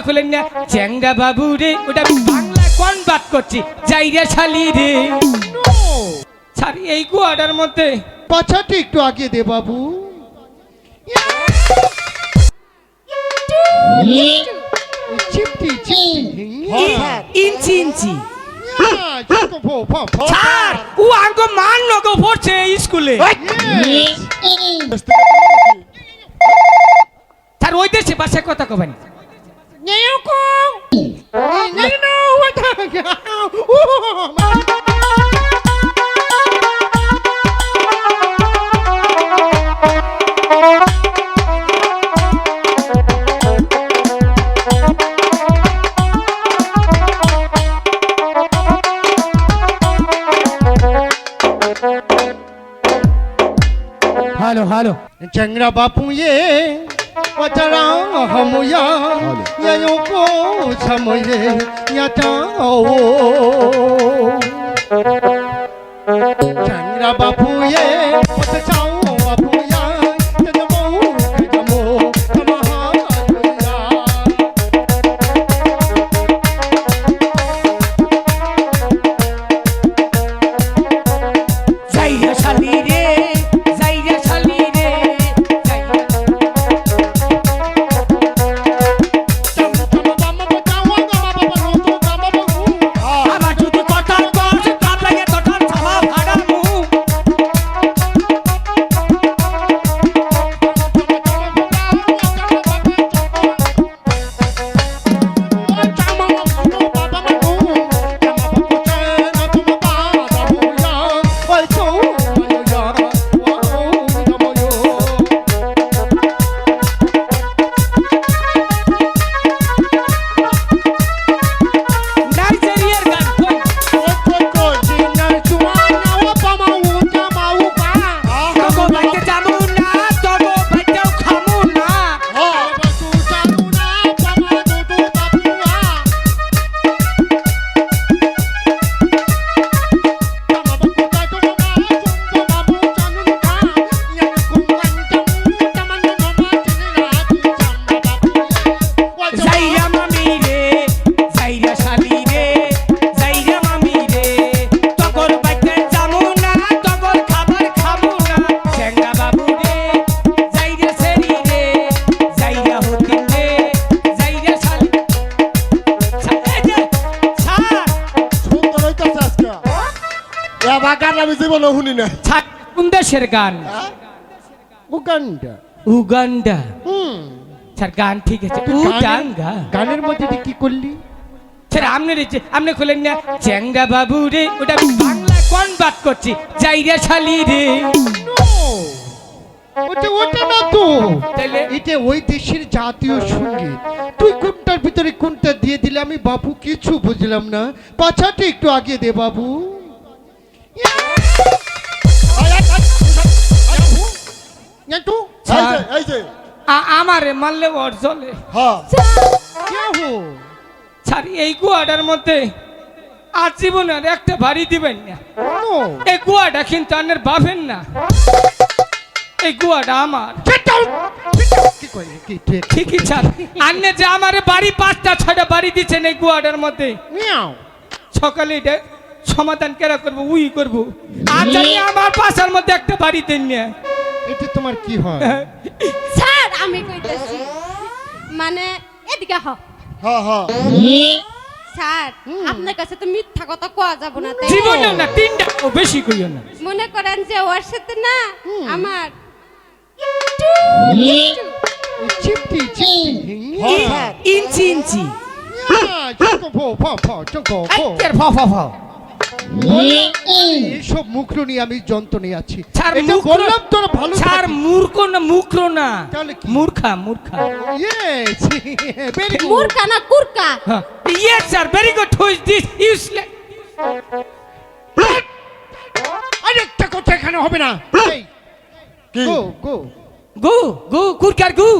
খুলেন না চ্যাংড়া বাবু রে, ওটা আমি বাংলা কনভার্ট করছি, যাইরা শালি রে। স্যার এই কুয়াটার মধ্যে পাছাটা একটু আগে দে বাবু। চিপটি চিপটি ইঞ্চি ইঞ্চি স্যার ও আঙ্গ মান নগো পড়ছে স্কুলে। স্যার ওই দেশে ভাষায় কথা কবেন। हेलो हेलो चंगरा बापू ये वचरा हम या यो को समझे या चाओ चंगरा बापू ये वचराओ बापू या जमो जमो कमहा যাইরা শালি রে, যাইরা শালি রে, আমার যদি কথা কর তার লাগে তোটার ছামা ফাড়া মুখ। নাইজেরিয়ার গান কই, তগো বাইতে যাবো না, তগো বাইতেও খামু না। যাইরা মামি রে, যাইরা শালি রে, যাইরা মামি রে, তগর বাইতে যাবো না, তগর খাবার খাবো না। চ্যাংড়া বাবু রে, যাইরা সেরি রে, যাইরা হতিন রে, যাইরা শালি। এই যে, স্যার, আমি জীবনে শুনি না। স্যার, কোন দেশের গান? Uganda Uganda. স্যার গান ঠিক আছে, উগান্ডা। গানের মধ্যে তুই কি করলি? স্যার আপনি খুলেন না চ্যাংড়া বাবু রে, ওটা আমি বাংলা কনভার্ট করছি, যাইরা শালি রে। ওটা না তো, তাইলে? এটা ওই দেশের জাতীয় সঙ্গীত। তুই কোনটার ভিতরে কোনটা দিয়ে দিলে আমি বাবু কিছু বুঝলাম না। পাছাটা একটু আগে দে বাবু। আমারে মারলে ওর চলে। স্যার এই গুয়াটার মধ্যে আর জীবনে আর একটা বাড়ি দিবেন না। এই গুয়াটা কিন্তু আনের বাপের না, এই গুয়াটা আমার। ঠিকই স্যার, আন্নে যে আমারে বাড়ি 5টা 6টা বাড়ি দিচ্ছেন এই গুয়াটার মধ্যে, সকালে এটা সমাধান কেরা করবো উই করবো। আর জানি আমার পাশার মধ্যে একটা বাড়ি দেন না। এটা তোমার কি হয়? স্যার আমি কইতাছি, মানে এদিকে হ স্যার, আপনার কাছে তো মিথ্যা কথা কোয়া যাব না, তাই জীবনেও না, 3টা ও বেশি কইও না। মনে করেন যে ওর সাথে না আমার চিপটি চিপটি ইঞ্চি ইঞ্চি একের ফ ফ ফ। এইসব মুখরুনি আমি যন্ত্রণে আছি। স্যার এটা মুখ বললাম তোর ভালো স্যার থাকিস। মূর্খ না, মুখর না, তাহলে কি? মূর্খা মূর্খা। Yes, very good. মূর্খা না কুরকা। Yes sir, very good. Who is this useless? আরেকটা কথা এখানে হবে না। এই, কি? go, go. গু গু কুরকার গু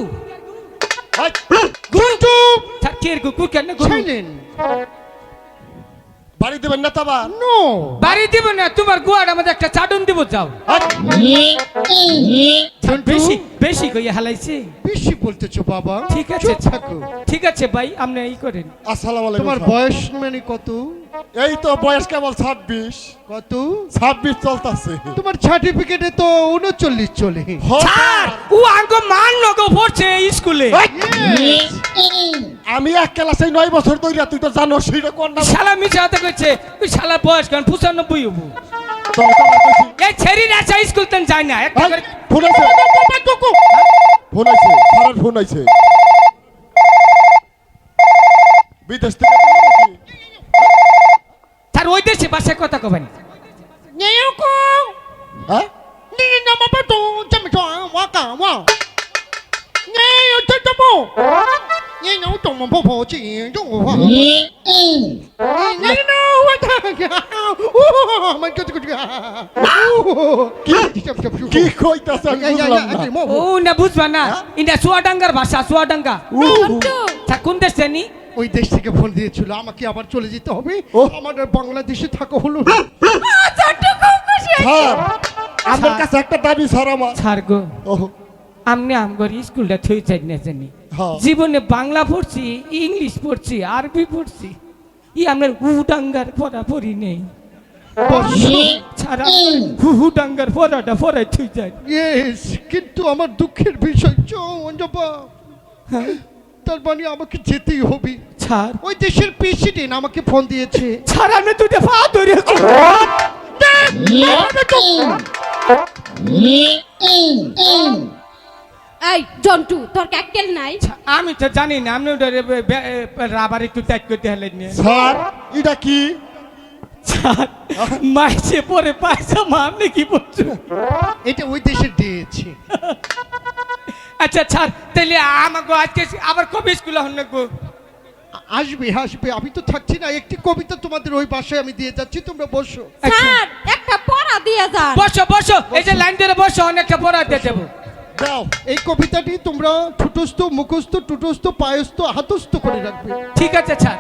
Go to স্যার কে গু কুরকার না গু। silent. বাড়ি দেবেন না তাবা নো বাড়ি দিব না, তোমার গুয়ার আমাদের একটা চাটন দিব, যাও। বেশি বেশি কইয়া হালাইছে। বেশি বলতেছো বাবা। ঠিক আছে, চুপ থাকো। ঠিক আছে ভাই, আপনি এই করেন। আসসালামু আলাইকুম তোমার স্যার। বয়স মানে কত? এই তো বয়স কেবল 26 কত? 26 চলতেছে। তোমার সার্টিফিকেটে তো 39 চলে। স্যার, ও আঙ্গো মান লগো পড়ছে স্কুলে। Yes! আমি এক ক্লাসে 9 বছর ধরে, তুই তো জানো সেটা কোন না। শালা মিছা কথা কইছে, ওই শালার বয়স কেন 95 হবো। তোর কথা কইছি। এই ছেড়ি রাজা স্কুল তেন যায় না, একটা করে ফোন আইছে, ফোন আইছে, স্যারের ফোন আইছে। বিদেশ থেকে দিলো নাকি? তার ওই দেশে ভাষায় কথা কবেন। হ্যাঁ? কি কইতাছ আমি বুঝলাম না। ও না বুঝবা না, ইন্ডা চুয়াডাঙ্গার ভাষা, চুয়াডাঙ্গা। জন্টু তা কোন দেশ জানি? ওই দেশ থেকে ফোন দিয়েছিল, আমাকে আবার চলে যেতে হবে। ও। আমাদের বাংলাদেশে থাকা হলো না। জন্টু খুব খুশি হয়েছে। স্যার, আমার কাছে একটা দাবি স্যার আমার। স্যার গো, ওহ, আমনে আমগর স্কুলটা থই চাই না জানি। হ্যাঁ। জীবনে বাংলা পড়ছি, ইংলিশ পড়ছি, আরবি পড়ছি, ই আমরা উডাঙ্গার পড়া পড়ি নেই। ছাড়া হুডাঙ্গার পড়াটা পড়াই থই যাই। ইয়েস, কিন্তু আমার দুঃখের বিষয় অঞ্জবা, তার মানে আমাকে যেতেই হবে। ছাড় ওই দেশের প্রেসিডেন্ট আমাকে ফোন দিয়েছে। ছাড়, আমি দুটো পা ধরে এই জন্টু তোর ক্যাকেল নাই? আমি তো জানি না, আপনি ওটা রাবার একটু টাইট করতে হলেন নিয়ে। স্যার এটা কি? ছাড়, মাইছে পরে পায়জামা, আপনি কি বলছো? এটা ওই দেশের দিয়েছে। আচ্ছা ছাড়, তাহলে আমাকে আজকে আবার কবে স্কুলে হন লাগবো? আসবে আসবে, আমি তো থাকছি না। একটি কবিতা তোমাদের ওই বাসায় আমি দিয়ে যাচ্ছি, তোমরা বসো। স্যার একটা পড়া দিয়ে যান। বসো বসো, এই যে লাইন ধরে বসো, অনেকটা পড়া দিয়ে যাবো। দাও। এই কবিতাটি তোমরা ঠুটস্থ মুখস্থ টুটস্থ পায়স্থ হাতস্থ করে রাখবে। ঠিক আছে ছাড়।